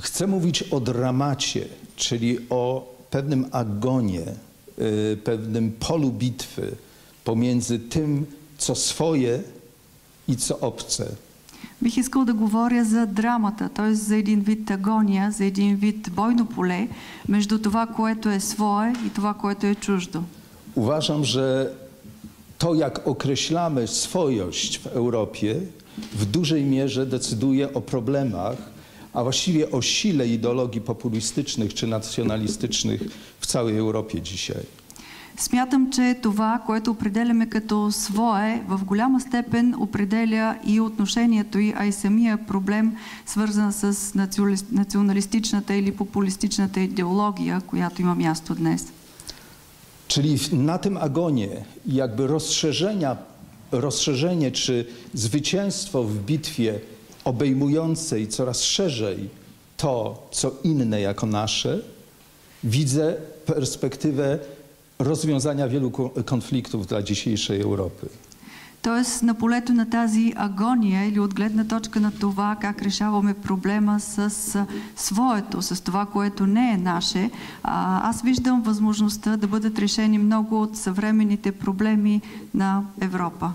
Chcę mówić o dramacie, czyli o pewnym agonie, pewnym polu bitwy pomiędzy tym, co swoje i co obce. Бих искал да говоря за драмата, т.е. за един вид агония, за един вид бойно поле между това, което е свое и това, което е чуждо. Uważam, że to, jak określamy swojość w Europie, w dużej mierze decyduje o problemach, a właściwie o sile ideologii populistycznych czy nacjonalistycznych w całej Europie dzisiaj. Смятам, че това, което определяме като свое, в голяма степен определя и отношението й, а и самия проблем, свързан с националистичната или популистичната идеология, която има място днес. Czyli na tym agonie jakby rozszerzenie czy zwycięstwo w bitwie obejmującej coraz szerzej to, co inne jako nasze, widzę perspektywę rozwiązania wielu konfliktów dla dzisiejszej Europy. Тоест на полето на тази агония или от гледна точка на това как решаваме проблема с своето, с това, което не е наше, аз виждам възможността да бъдат решени много от съвременните проблеми на Европа.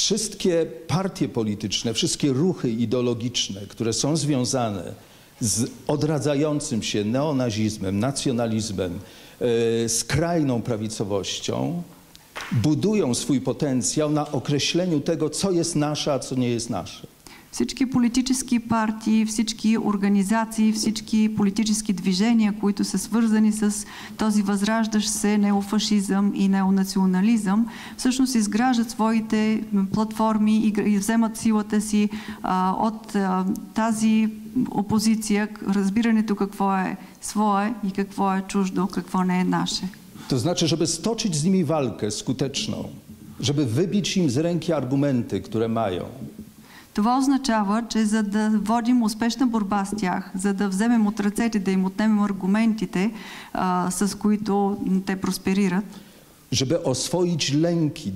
Wszystkie partie polityczne, wszystkie ruchy ideologiczne, które są związane z odradzającym się neonazizmem, nacjonalizmem, skrajną prawicowością, budują swój potencjał na określeniu tego, co jest nasze, a co nie jest nasze. Всички политически партии, всички организации, всички политически движения, които са свързани с този възраждащ се неофашизъм и неонационализъм, всъщност изграждат своите платформи и вземат силата си от тази опозиция, разбирането какво е свое и какво е чуждо, какво не е наше. To znaczy, żeby stoczyć z nimi walkę skuteczną, żeby wybić im z ręki argumenty, które mają. Това означава, че за да водим успешна борба с тях, за да вземем от ръцете, да им отнемем аргументите, с които те просперират, żeby oswoić lęki,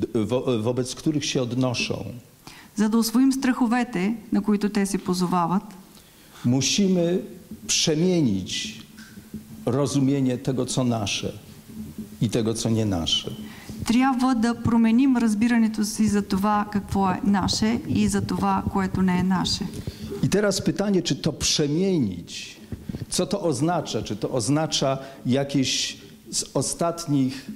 wobec których się odnoszą, за да усвоим страховете, на които те се позовават, musimy przemienić rozumienie tego, co nasze i tego, co nie nasze. трябва да променим разбирането си за това какво е наше и за това, което не е наше. I teraz pytanie, czy to przemienić, co to oznacza? Czy to oznacza jakieś z ostatnich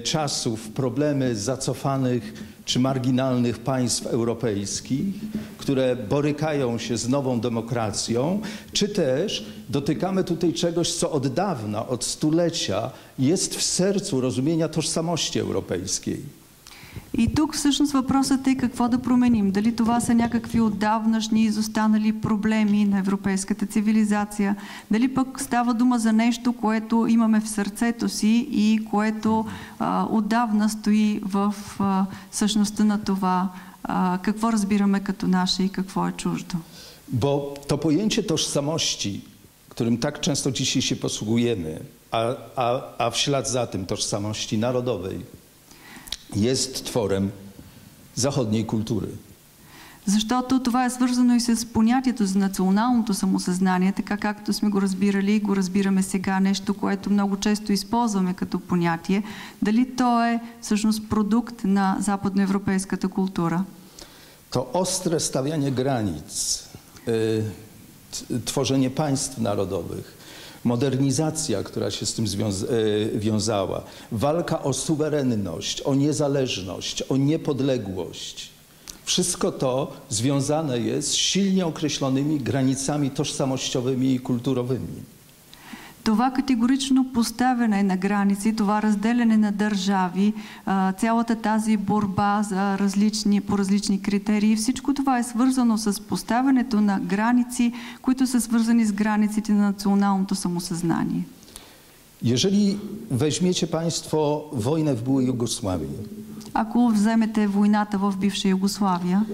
czasów problemy zacofanych czy marginalnych państw europejskich, które borykają się z nową demokracją, czy też dotykamy tutaj czegoś, co od dawna, od stulecia jest w sercu rozumienia tożsamości europejskiej. И тук всъщност въпросът е какво да променим. Дали това са някакви отдавнашни изостанали проблеми на европейската цивилизация, дали пък става дума за нещо, което имаме в сърцето си и което отдавна стои в същността на това, какво разбираме като наше и какво е чуждо. Bo to pojęcie tożsamości, którym tak często dzisiaj się posługujemy, a w ślad za tym tożsamości narodowej, jest tworem zachodniej kultury. Защото това е свързано и с понятието за националното самосъзнание, така както сме го разбирали и го разбираме сега, нещо, което много често използваме като понятие. Дали то е всъщност продукт на западноевропейската култура? To ostre stawianie granic, tworzenie państw narodowych, modernizacja, która się z tym wiązała, walka o suwerenność, o niezależność, o niepodległość. Wszystko to związane jest z silnie określonymi granicami tożsamościowymi i kulturowymi. Това категорично поставяне на граници, това разделяне на държави, цялата тази борба за по различни критерии, всичко това е свързано с поставянето на граници, които са свързани с границите на националното самосъзнание. Jeżeli weźmiecie Państwo wojnę w byłej Jugosławii, ако вземете войната в бивша Югославия,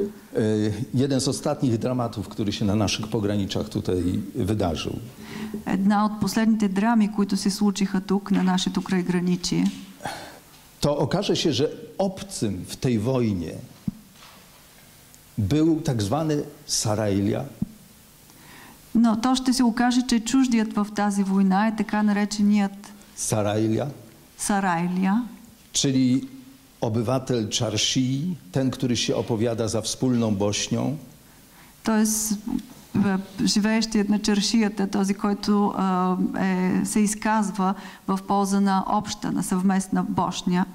jeden z ostatnich dramatów, który się na naszych pograniczach tutaj wydarzył. Една от последните драми, които се случиха тук на нашето крайграничие. To okaże się, że obcym w tej wojnie był tak zwany Sarajlia. Но то ще се окаже, че чуждият в тази война е така нареченият Sarajlia, Сарайлия, czyli obywatel Czarszyi, ten, który się opowiada za wspólną Bośnią, т.е. живеещият на чершията, този, който се изказва в полза на обща, на съвместна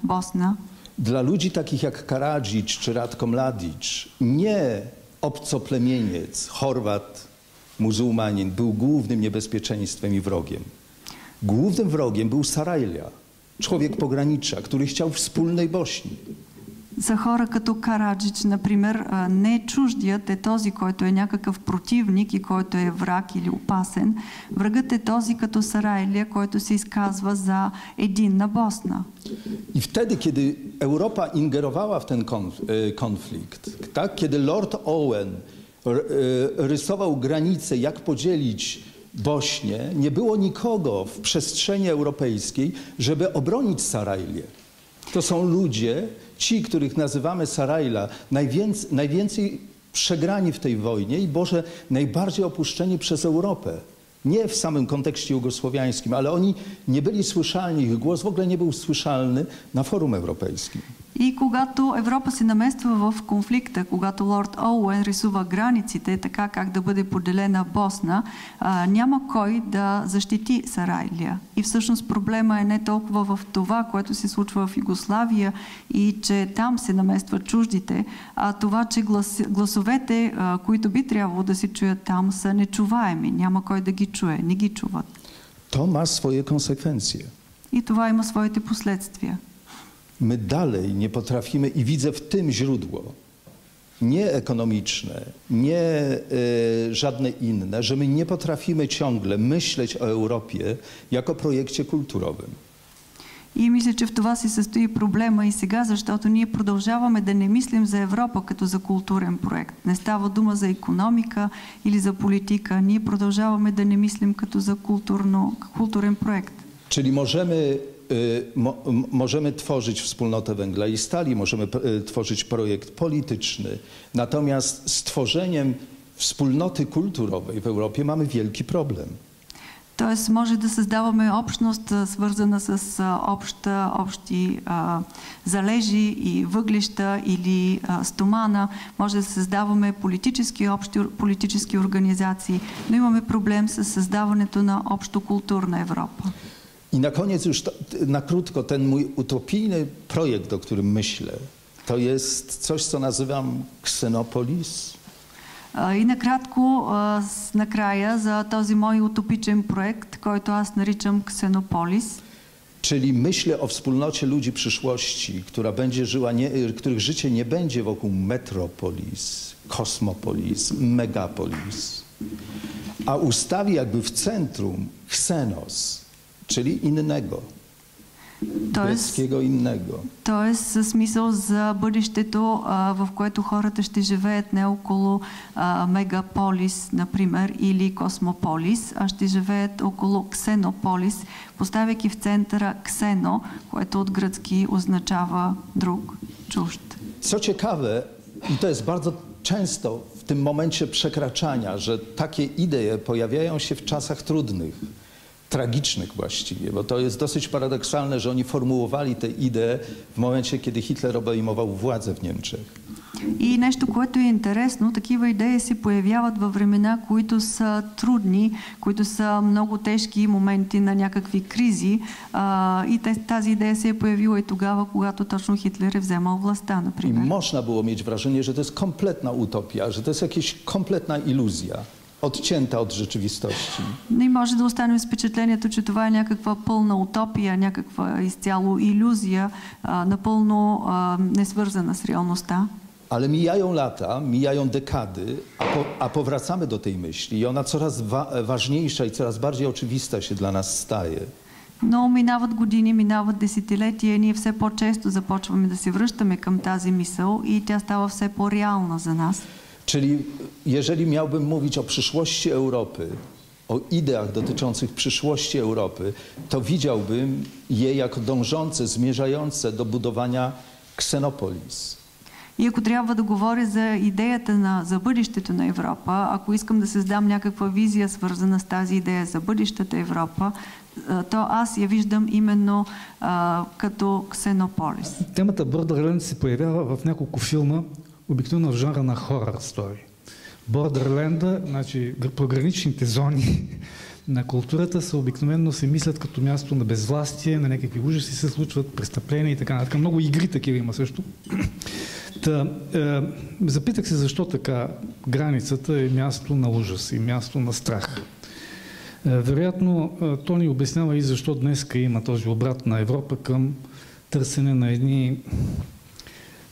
Босна. Dla ludzi takich jak Karadzic czy Ratko Mladic, nie obcoplemieniec, Chorwat, muzułmanin był głównym niebezpieczeństwem i wrogiem. Głównym wrogiem był Sarajlia, człowiek pogranicza, który chciał wspólnej Bośni. За хора като Караджич, например, не чуждият е този, който е някакъв противник и който е враг или опасен. Врагът е този като Сарайлия, който се изказва за единна Босна. I wtedy, kiedy Europa ingerowała w ten konflikt, tak? Kiedy Lord Owen rysował granice, jak podzielić Bośnię, nie było nikogo w przestrzeni europejskiej, żeby obronić Sarajlię. To są ludzie, ci, których nazywamy Sarajla, najwięcej przegrani w tej wojnie i może najbardziej opuszczeni przez Europę. Nie w samym kontekście jugosłowiańskim, ale oni nie byli słyszalni, ich głos w ogóle nie był słyszalny na forum europejskim. И когато Европа се намества в конфликта, когато Лорд Оуен рисува границите, така как да бъде поделена Босна, няма кой да защити Сарайлия. И всъщност проблема е не толкова в това, което се случва в Югославия и че там се наместват чуждите, а това, че гласовете, които би трябвало да се чуят там, са нечуваеми. Няма кой да ги чуе, не ги чуват. To ma swoje konsekwencje. И това има своите последствия. My dalej nie potrafimy i widzę w tym źródło, nie ekonomiczne, nie żadne inne, że my nie potrafimy ciągle myśleć o Europie jako projekcie kulturowym. И мисля, че в това се състои проблема и сега, защото ние продължаваме да не мислим за Европа като за културен проект. Не става дума за икономика или за политика. Ние продължаваме да не мислим като за културен проект. Czyli możemy tworzyć wspólnotę węgla i stali, możemy tworzyć projekt polityczny. Natomiast z tworzeniem wspólnoty kulturowej w Europie mamy wielki problem. Тоест може да създаваме общност, свързана с общи залежи и въглища или стомана. Може да създаваме политически организации, но имаме проблем с създаването на общокултурна Европа. I na koniec już na krótko ten mój utopijny projekt, o którym myślę, to jest coś, co nazywam Ksenopolis. И накратко, накрая, за този мой утопичен проект, който аз наричам Ksenopolis. Czyli myślę o wspólnocie ludzi przyszłości, która będzie żyła, których życie nie będzie wokół metropolis, kosmopolis, megapolis, a ustawi jakby w centrum Ksenos, czyli innego, гръцкиго инnego. Тоест, със смисъл за бъдещето, в което хората ще живеят не около мегаполис, например, или космополис, а ще живеят около ксенополис, поставяйки в центъра ксено, което от гръцки означава друг, чужд. Co ciekawe, i to jest bardzo często w tym momencie przekraczania, że takie idee pojawiają się w czasach trudnych, tragicznych właściwie, bo to jest dosyć paradoksalne, że oni formułowali te idee w momencie, kiedy Hitler obejmował władzę w Niemczech. И нещо, което е интересно, такива идеи се появяват във времена, които са трудни, които са много тежки моменти на някакви кризи. И тази idea се е появила и тогава, когато точно Хитлер е вземал властта, например. I można było mieć wrażenie, że to jest kompletna utopia, że to jest jakaś kompletna iluzja, odcięta от rzeczywistości. Не може да останем с впечатлението, че това е някаква пълна утопия, някаква изцяло илюзия, напълно несвързана с реалността. Ale mijają lata, mijają dekady, a powracamy do tej myśli i ona coraz ważniejsza i coraz bardziej oczywista się dla nas staje. Но минават години, минават десетилетия, ние все по-често започваме да се връщаме към тази мисъл и тя става все по-реална за нас. Czyli jeżeli miałbym mówić o przyszłości Europy, o ideach dotyczących przyszłości Europy, to widziałbym je jako dążące, zmierzające do budowania Ksenopolis. И ако трябва да говоря за идеята за бъдещето на Европа, ако искам да създам някаква визия, свързана с тази идея за бъдещата Европа, то аз я виждам именно като Ксенополис. Темата Borderland се появява в няколко филма, обикновено в жанра на хорър стори. Borderland, значи пограничните зони на културата са обикновено се мислят като място на безвластие, на някакви ужаси се случват, престъпления и така нататък. Много игри такива има също. Запитах се защо така границата е място на ужас и място на страх. Вероятно, то ни обяснява и защо днеска има този обрат на Европа към търсене на едни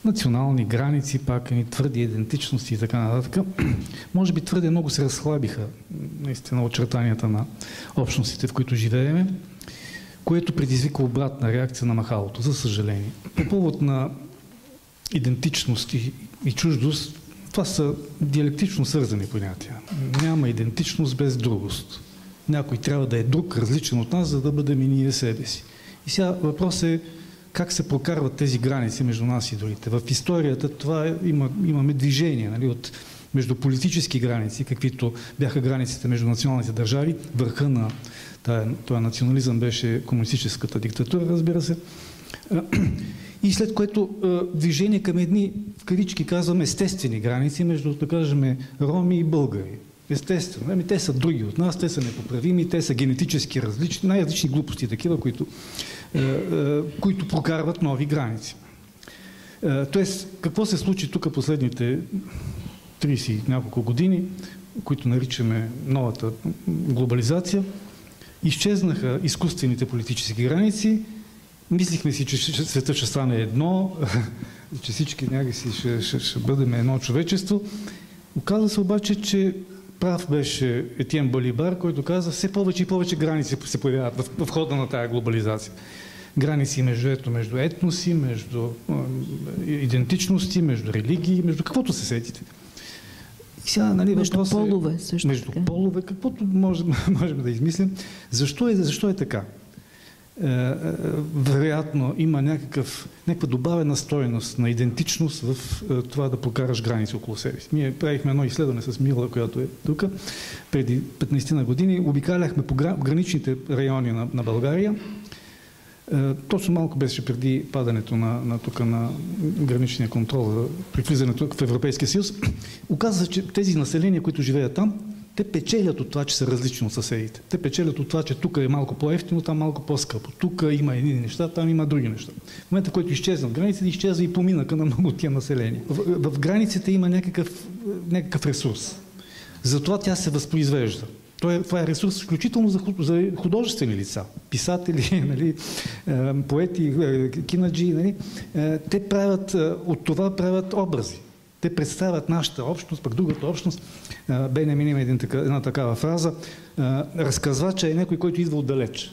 национални граници, пак едни твърди идентичности и така нататък. Може би твърде много се разхлабиха наистина очертанията на общностите, в които живееме, което предизвика обратна реакция на махалото, за съжаление. По повод на идентичност и чуждост, това са диалектично свързани понятия. Няма идентичност без другост. Някой трябва да е друг, различен от нас, за да бъдем и ние себе си. И сега въпрос е как се прокарват тези граници между нас и другите. В историята това имаме движение, нали, между политически граници, каквито бяха границите между националните държави. Върха на този национализъм беше комунистическата диктатура, разбира се. И след което движение към едни, в кавички казвам, естествени граници между, да кажем, роми и българи. Естествено. Те са други от нас, те са непоправими, те са генетически различни, най-различни глупости такива, които прокарват нови граници. Тоест, какво се случи тук последните 30 няколко години, които наричаме новата глобализация? Изчезнаха изкуствените политически граници, мислихме си, че света ще стане едно, че всички някакси ще бъдем едно човечество. Оказва се обаче, че прав беше Етиен Балибар, който каза, все повече и повече граници се появяват в хода на тая глобализация. Граници между етноси, между идентичности, между религии, между каквото се сетите. И сега, нали, между полове също. Между полове, каквото можем да измислим. Защо е така? Вероятно има някаква добавена стойност на идентичност в това да прокараш граници около себе си. Ние правихме едно изследване с Мила, която е тук, преди 15 години. Обикаляхме по граничните райони на България. Точно малко беше преди падането на граничния контрол при влизането в Европейския съюз. Оказва се, че тези населения, които живеят там, те печелят от това, че са различни от съседите. Те печелят от това, че тук е малко по-евтино, там малко по-скъпо. Тук има едни неща, там има други неща. В момента, в който изчезнат границите, изчезва и поминъка на много от тия населения. В границите има някакъв ресурс. Затова тя се възпроизвежда. Това е ресурс изключително за художествени лица. Писатели, нали, поети, кинаджи. Нали, те от това правят образи. Те представят нашата общност, пък другата общност. Бенемин има една такава фраза. Разказвача е някой, който идва отдалеч.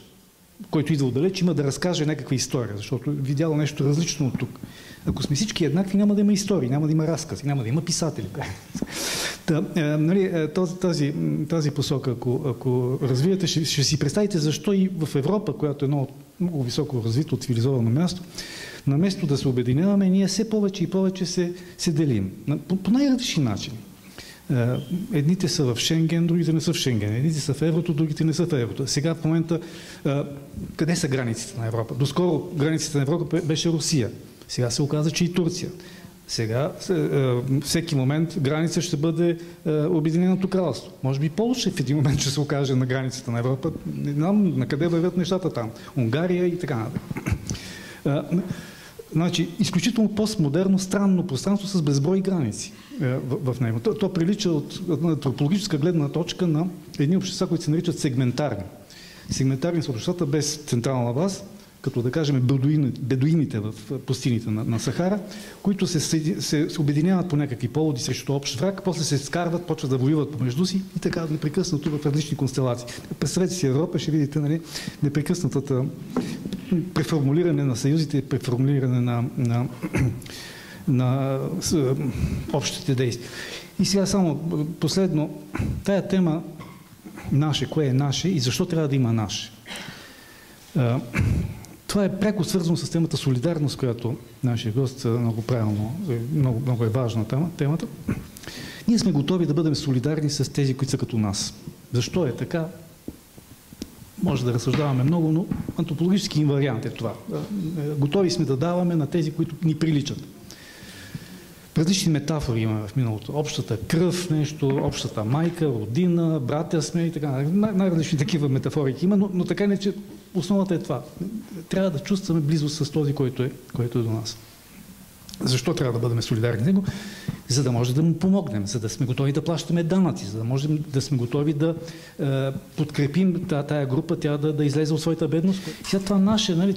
Който идва отдалеч, има да разкаже някаква история, защото видял нещо различно от тук. Ако сме всички еднакви, няма да има истории, няма да има разкази, няма да има писатели. Тази посока, ако развиете, ще си представите защо и в Европа, която е едно много високо развито, цивилизовано място, наместо да се обединяваме, ние все повече и повече се делим. По най-различни начини. Едните са в Шенген, другите не са в Шенген. Едните са в еврото, другите не са в еврото. Сега в момента, къде са границите на Европа? Доскоро границите на Европа беше Русия. Сега се оказа, че и Турция. Сега, всеки момент, граница ще бъде Обединеното кралство. Може би Полша в един момент ще се окаже на границата на Европа. Не знам на къде вървят нещата там. Унгария и така нататък. Значи, изключително постмодерно, странно пространство с безброй граници в него. То прилича от антропологическа гледна точка на едни общества, които се наричат сегментарни. Сегментарни са обществата без централна власт, като да кажем бедуините в пустините на Сахара, които се обединяват по някакви поводи срещу общ враг, после се скарват, почват да воюват помежду си и така непрекъснато в различни констелации. Представете си Европа, ще видите, нали, непрекъснатата преформулиране на съюзите, преформулиране на общите действия. И сега само последно, тая тема наше, кое е наше и защо трябва да има наше. Това е пряко свързано с темата солидарност, която нашия гост много правилно, много е важна темата. Ние сме готови да бъдем солидарни с тези, които са като нас. Защо е така? Може да разсъждаваме много, но антропологически инвариант е това. Готови сме да даваме на тези, които ни приличат. Различни метафори имаме в миналото. Общата кръв, нещо, общата майка, родина, братя сме и така. Най-различни такива метафорики има, но така не, че основата е това. Трябва да чувстваме близост с този, който е до нас. Защо трябва да бъдем солидарни с него? За да може да му помогнем, за да сме готови да плащаме данъци, за да можем да сме готови да подкрепим тая група, тя да излезе от своята бедност. Сега това наше, нали,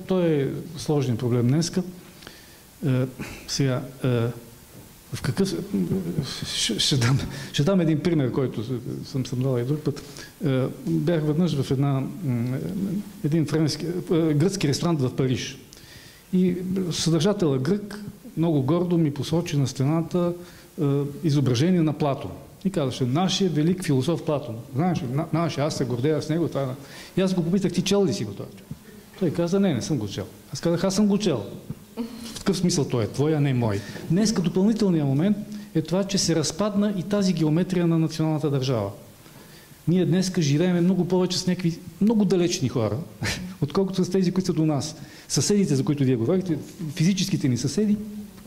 то е сложен проблем днеска. Сега, в какъв... Ще дам един пример, който съм дал и друг път. Бях веднъж в един гръцки ресторант в Париж. И съдържателът грък много гордо ми посочи на стената изображение на Платон. И казваше, нашия велик философ Платон. Знаеш, аз се гордея с него. Това... И аз го попитах, ти чел ли си го това? Той каза, не съм го чел. Аз казах, аз съм го чел. В такъв смисъл той е твой, а не мой. Днес допълнителният момент е това, че се разпадна и тази геометрия на националната държава. Ние днес живеем много повече с някакви много далечни хора, отколкото с тези, които са до нас. Съседите, за които вие говорите, физическите ни съседи,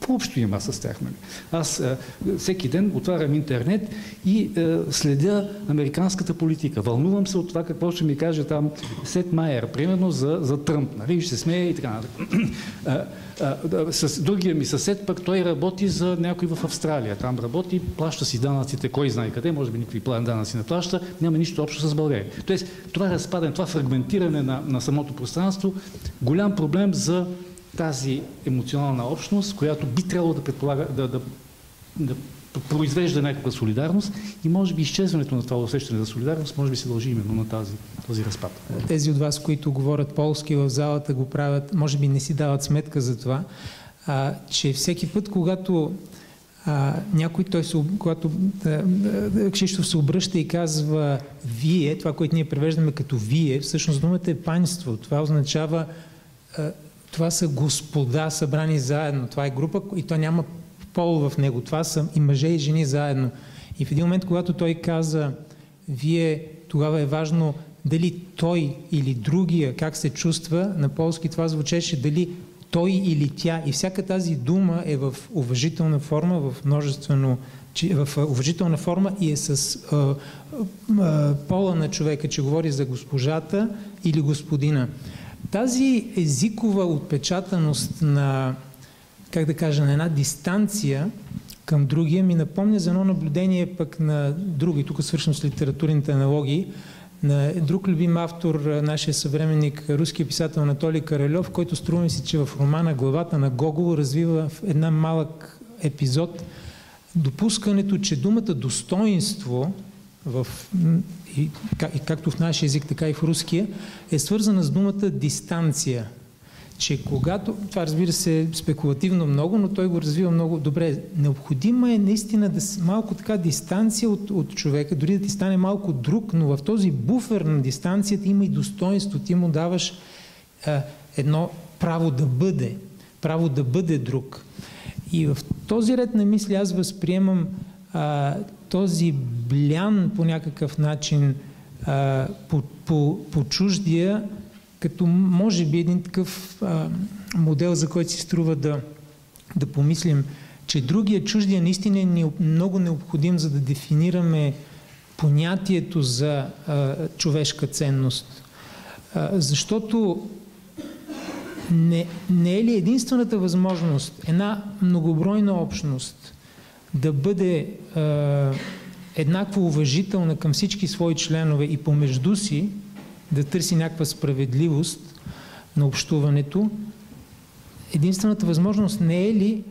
какво общо има с тях? Аз всеки ден отварям интернет и следя американската политика. Вълнувам се от това какво ще ми каже там Сет Майер, примерно за Тръмп. Нали? Ще се смее и така. С другия ми съсед пък той работи за някой в Австралия. Там работи, плаща си данъците, кой знае къде, може би никакви данъци не плаща, няма нищо общо с България. Тоест, това разпадане, това фрагментиране на самото пространство, голям проблем за тази емоционална общност, която би трябвало да предполага, да произвежда някаква солидарност и може би изчезването на това усещане за солидарност може би се дължи именно на този разпад. Тези от вас, които говорят полски в залата, го правят, може би не си дават сметка за това, че всеки път, когато когато Кшиштоф се обръща и казва вие, това, което ние превеждаме като вие, всъщност думата е панство. Това означава това са господа събрани заедно. Това е група и то няма пол в него. Това са и мъже и жени заедно. И в един момент, когато той каза вие, тогава е важно дали той или другия, как се чувства, на полски това звучеше дали той или тя. И всяка тази дума е в уважителна форма, в уважителна форма и е с пола на човека, че говори за госпожата или господина. Тази езикова отпечатаност на, как да кажа, на една дистанция към другия ми напомня за едно наблюдение пък на други, тук свършвам с литературните аналогии, на друг любим автор, нашия съвременник, руският писател Анатолий Карелев, който струва ми се, че в романа Главата на Гогол развива в една малък епизод допускането, че думата достоинство и както в нашия език, така и в руския, е свързана с думата дистанция. Че когато, това разбира се е спекулативно много, но той го развива много добре, необходима е наистина малко така дистанция от човека, дори да ти стане малко друг, но в този буфер на дистанцията има и достоинство, ти му даваш едно право да бъде друг. И в този ред на мисли аз възприемам този блян по някакъв начин по чуждия, като може би един такъв модел, за който си струва да помислим, че другия чуждия наистина е много необходим, за да дефинираме понятието за човешка ценност. Защото не е ли единствената възможност една многобройна общност да бъде еднакво уважителна към всички свои членове и помежду си да търси някаква справедливост на общуването, единствената възможност не е ли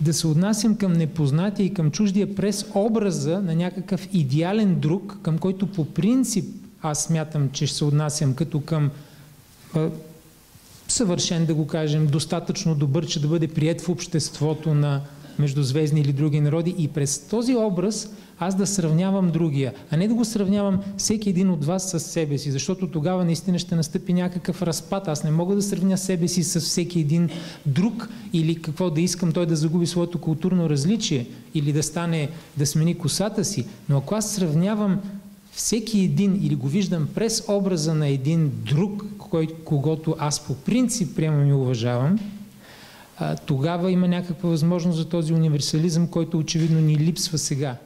да се отнасям към непознатия и към чуждия през образа на някакъв идеален друг, към който по принцип аз смятам, че ще се отнасям като към съвършен, да го кажем, достатъчно добър, че да бъде приет в обществото на междузвездни или други народи и през този образ аз да сравнявам другия, а не да го сравнявам всеки един от вас с себе си, защото тогава наистина ще настъпи някакъв разпад. Аз не мога да сравня себе си с всеки един друг или какво да искам той да загуби своето културно различие или да смени косата си. Но ако аз сравнявам всеки един или го виждам през образа на един друг, когото аз по принцип приемам и уважавам, тогава има някаква възможност за този универсализъм, който очевидно ни липсва сега.